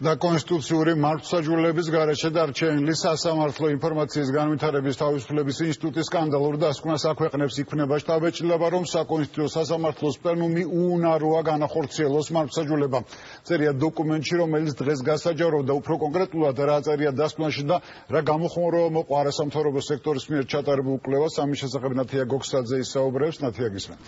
და კონსტიტუციური მართლმსაჯულების გარეშე დარჩენილი სასამართლო ინფორმაციის განვითარების თავისუფლების ინსტიტუტის სკანდალურ დასკვნას აქვეყნებს იქნება შთაბეჭდილება, რომ საკონსტიტუციო სასამართლოს პლენუმი უუნაროა განახორციელოს მართლმსაჯულება. წერია დოკუმენტში, რომელიც დღეს გასაჯაროვდა, უფრო კონკრეტულად რა წერია დასკვნაში და რა გამოხმაურება მოყვა არასამთავრობო სექტორის მიერ ჩატარებულ კვლევას. ამის შესახებ ნათია გოგსაძე ისაუბრებს. ნათია, გისმენთ.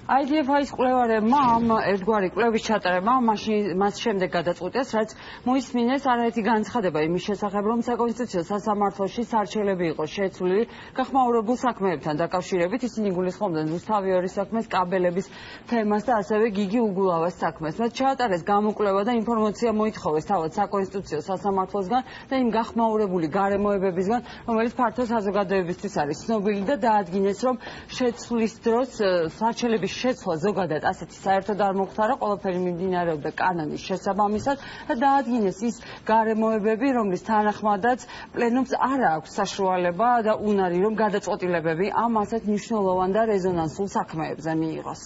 IDF-ის კვლევარებმა ამ ერთგვარი კვლევის ჩატარება მას შემდეგ გადაწყვიტეს, რაც მოისმინეს არაერთი განცხადება იმის შესახებ, რომ საკონსტიტუციო სასამართლოში სარჩელები იყო შეცვლილი გახმაურებულ საქმეებთან დაკავშირებით. ისინი გულისხმობდნენ რუსთავიორის საქმეს, კაბელების თემას და ასევე გიგი უგულავას საქმეს. მათ ჩაატარეს გამოკვლევა და ინფორმაცია მოითხოვეს თავად საკონსტიტუციო სასამართლოსგან და იმ გახმაურებული გარემოებებისგან, რომელიც ფართო საზოგადოებისთვის არის ცნობილი და დაადგინეს, რომ შეცვლის დროს სარჩელების შეცვლა ზოგადად ასეთი საერთოდ არ მოხდარა, ყველაფერი მიმდინარეობდა კანონის შესაბამისად და დაადგინეს ის გარემოებები, რომლის თანახმადაც პლენუმს არ აქვს საშუალება და უნარი, რომ გადაწყვეტილებები ამ ასეთ მნიშვნელოვან და რეზონანსულ საქმეებზე მიიღოს.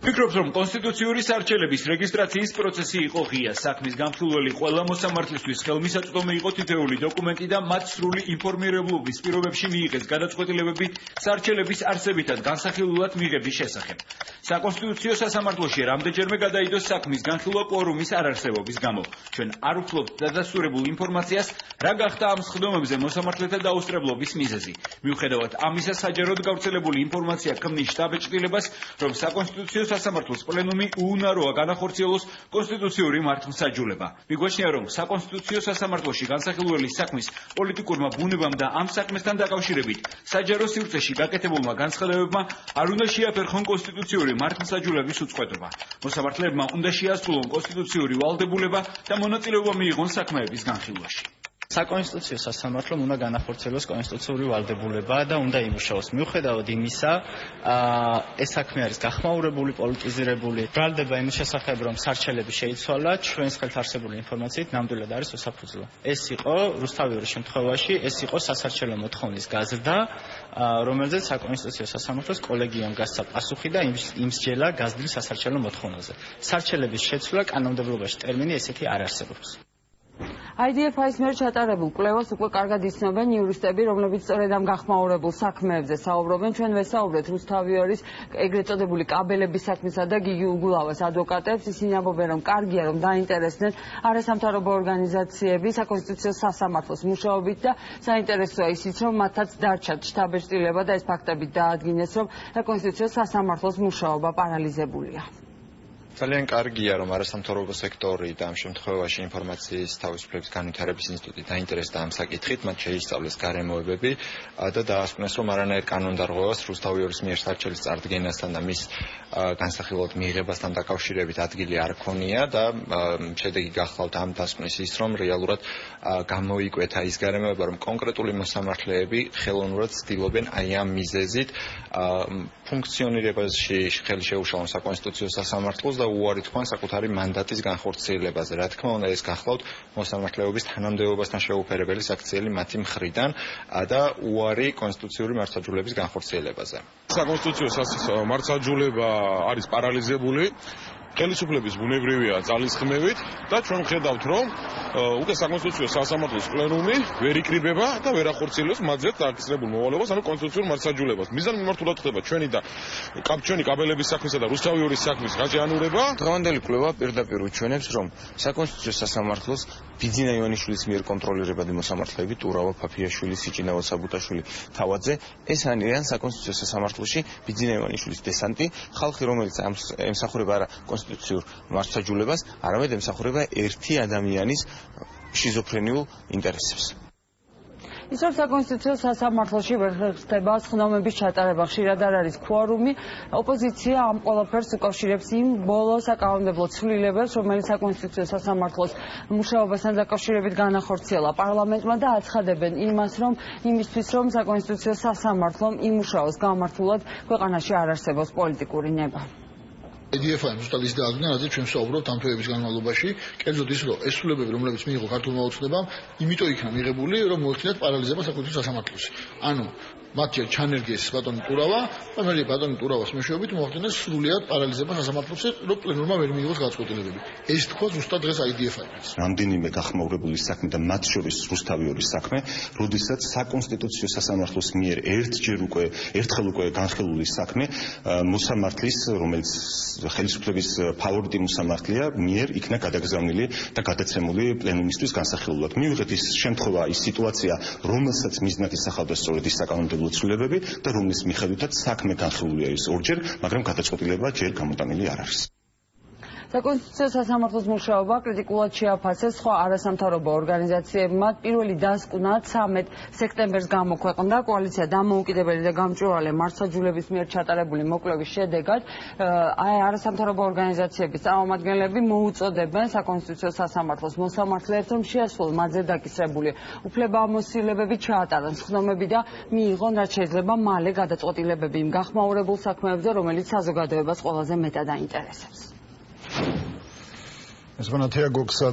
ვფიქრობ, რომ კონსტიტუციური სარჩელების რეგისტრაციის პროცესი იყო ღია. საქმის გამხილველი ყველა მოსამართლისთვის ხელმისაწვდომი იყო თითოეული დოკუმენტი და მათ სრული ინფორმირებლობის პირობებში მიიღეს გადაწყვეტილებები სარჩელების არსებითად განსახილველად მიღების შესახებ. საკონსტიტუციო სასამართლოში რამდენჯერმე გადაიდოს საქმის განხილვა კვორუმის არარსებობის გამო. ჩვენ არ ვფლობთ დადასტურებულ ინფორმაციას, რა გახდა ამ სხდომებზე მოსამართლეთა დაუსწრებლობის მიზეზი. მიუხედავად ამისა, საჯაროდ გავრცელებული ინფორმაცია ქმნის შთაბეჭდილებას, რომ საკონსტიტუციო სასამართლოს პლენუმი უუნაროა განახორციელოს კონსტიტუციური მართლმსაჯულება. მიგვაჩნია, რომ საკონსტიტუციო სასამართლოში განსახილველი საქმის პოლიტიკურმა ბუნებამ და ამ საქმესთან დაკავშირებით საჯარო სივრცეში გაკეთებულმა განცხადებებმა არ უნდა შეაფერხონ კონსტიტუციური მართლმსაჯულების უწყვეტობა. მოსამართლებმა უნდა შეასრულონ კონსტიტუციური ვალდებულება და მონაწილეობა მიიღონ საქმეების განხილვაში. საკონსტიტუციო სასამართლომ უნდა განახორციელოს კონსტიტუციური ვალდებულება და უნდა იმუშაოს. მიუხედავად იმისა, ეს საქმე არის გახმაურებული, პოლიტიზირებული. ბრალდება იმის შესახებ, რომ სარჩელები შეიცვალა, ჩვენს ხელთ არსებული ინფორმაციით ნამდვილად არის უსაფუძვლო. ეს იყო რუსთავიორის შემთხვევაში, ეს იყო სასარჩელო მოთხოვნის გაზრდა, რომელზეც საკონსტიტუციო სასამართლოს კოლეგიამ გასცა პასუხი და იმსჯელა გაზრდილ სასარჩელო მოთხოვნაზე. სარჩელების შეცვლა კანონმდებლობაში ტერმინი ესეთი არ არსებობს. IDF-ის მიერ ჩატარებულ კვლევას უკვე კარგად იცნობენ იურისტები, რომლებიც სწორედ ამ გახმაურებულ საქმეებზე საუბრობენ. ჩვენ ვესაუბრეთ რუსთავიორის ეგრეთ წოდებული კაბელების საქმისა და გიგი უგულავას ადვოკატებს. ისინი ამბობენ, რომ კარგია, რომ დაინტერესდნენ არასამთავრობო ორგანიზაციები საკონსტიტუციო სასამართლოს მუშაობით და საინტერესოა ისიც, რომ მათაც დარჩათ შთაბეჭდილება და ეს ფაქტები დაადგინეს, რომ საკონსტიტუციო სასამართლოს მუშაობა პარალიზებულია. ძალიან კარგია, რომ არასამთავრობო სექტორი და ამ შემთხვევაში ინფორმაციის თავისუფლების განვითარების ინსტიტუტი დაინტერესდა ამ საკითხით, მათ შეისწავლეს გარემოებები და დაასკვნეს, რომ არანაირ კანონდარღვევას რუსთავიორის მიერ სარჩელის წარდგენასთან და მის განსახილველად მიიღებასთან დაკავშირებით ადგილი არ ქონია და შედეგი გახლავთ ამ დასკვნის ის, რომ რეალურად გამოიკვეთა ის გარემოება, რომ კონკრეტული მოსამართლეები ხელოვნურად ცდილობენ აი ამ მიზეზით ფუნქციონირებაში ხელი შეუშალონ საკონსტიტუციო სასამართლოს და უარი თქვან საკუთარი მანდატის განხორციელებაზე. რა თქმა უნდა, ეს გახლავთ მოსამართლეობის თანამდებობასთან შეუფერებელი საქციელი მათი მხრიდან და უარი კონსტიტუციური მართლმსაჯულების განხორციელებაზე. საკონსტიტუციო მართლმსაჯულება არის პარალიზებული. ხელისუფლების ბუნებრივია ძალისხმევით და ჩვენ ვხედავთ, რომ უკვე საკონსტიტუციო სასამართლოს პლენუმი ვერ იკრიბება და ვერ ახორციელებს მათზე დაკისრებულ მოვალეობას, ანუ კონსტიტუციურ მართლმსაჯულებას. მიზანმიმართულად ხდება ჩვენი კაბელების საქმისა და რუსთავიორის საქმის გაჭიანურება. დღევანდელი კვლევა პირდაპირ უჩვენებს, რომ საკონსტიტუციო სასამართლოს ბიძინა ივანიშვილის მიერ კონტროლირებადი მოსამართლეები ტურავა, ფაფიაშვილი, სიჭინავა, საბუტაშვილი, თავაძე ეს არიან საკონსტიტუციო სასამართლოში ბიძინა ივანიშვილის დესანტი, ხალხი, რომელიც ემსახურება არა კონსტიტუციურ მართლმსაჯულებას, არამედ ემსახურება ერთი ადამიანის შიზოფრენიულ ინტერესებს. ის რომ საკონსტიტუციო სასამართლოში ვერ ხდება სხდომების ჩატარება, ხშირად არ არის კვორუმი, ოპოზიცია ამ ყველაფერს უკავშირებს იმ ბოლო საკანონმდებლო ცვლილებებს, რომელიც საკონსტიტუციო სასამართლოს მუშაობასთან დაკავშირებით განახორციელა პარლამენტმა და აცხადებენ იმისთვის, რომ საკონსტიტუციო სასამართლომ იმუშაოს გამართულად ქვეყანაში არ არსებობს პოლიტიკური ნება. IDF-ი ზუსტად ის დაადგინა, რადგან ჩვენ ვსაუბრობთ ამ თვეების განმავლობაში, კერძოდ ის, რომ ეს სრულებები, რომლებიც მიიღო ქართულმა ოცნებამ, იმიტომ იქნა მიღებული, რომ მოეხდინათ პარალიზება საკონსტიტუციო სასამართლოში. ანუ მათ ჩანერგეს ბატონი ტურავა და მე ბატონი ტურავას მეშვეობით მოახდინეს სრულიად პარალიზება სასამართლოზე, რომ პლენუმმა ვერ მიიღოს გადაწყვეტილებები. ეს თქვა ზუსტად დღეს IDF-ს. რამდენიმე გახმაურებული საქმე და მათ შორის რუსთავიორის საქმე, როდესაც საკონსტიტუციო სასამართლოს მიერ ერთხელ უკვე განხილული საქმე მოსამართლის, რომელიც ხელისუფლების ფავორიტი მოსამართლეა, მიერ იქნა გადაგზავნილი და გადაცემული პლენუმისთვის განსახილულად. მივიღეთ ის შემთხვევა, ის სიტუაცია, რომელსაც მიზნად ისახავდა სწორედ ის საკანონმდებლო ცვლილებები და რომლის მიხედვითაც საქმე განხილულია ის ორჯერ, მაგრამ გადაწყვეტილება ჯერ გამოტანილი არ არის. საკონსტიტუციო სასამართლოს მუშაობა კრიტიკულად შეაფასეს სხვა არასამთავრობო ორგანიზაციებმა. პირველი დასკვნა 13 სექტემბერს გამოქვეყნდა კოალიცია დამოუკიდებელი და გამჭვირვალე მართლმსაჯულების მიერ ჩატარებული მოკვლევის შედეგად. არასამთავრობო ორგანიზაციების წარმომადგენლები მოუწოდებენ საკონსტიტუციო სასამართლოს მოსამართლეებს, რომ შეასრულონ მათზე დაკისრებული უფლებამოსილებები, ჩაატარონ სხდომები და მიიღონ რაც შეიძლება მალე გადაწყვეტილებები იმ გახმაურებულ საქმეებზე, რომელიც საზოგადოებას ყველაზე მეტად აინტერესებს. ეს მონათია გოგსა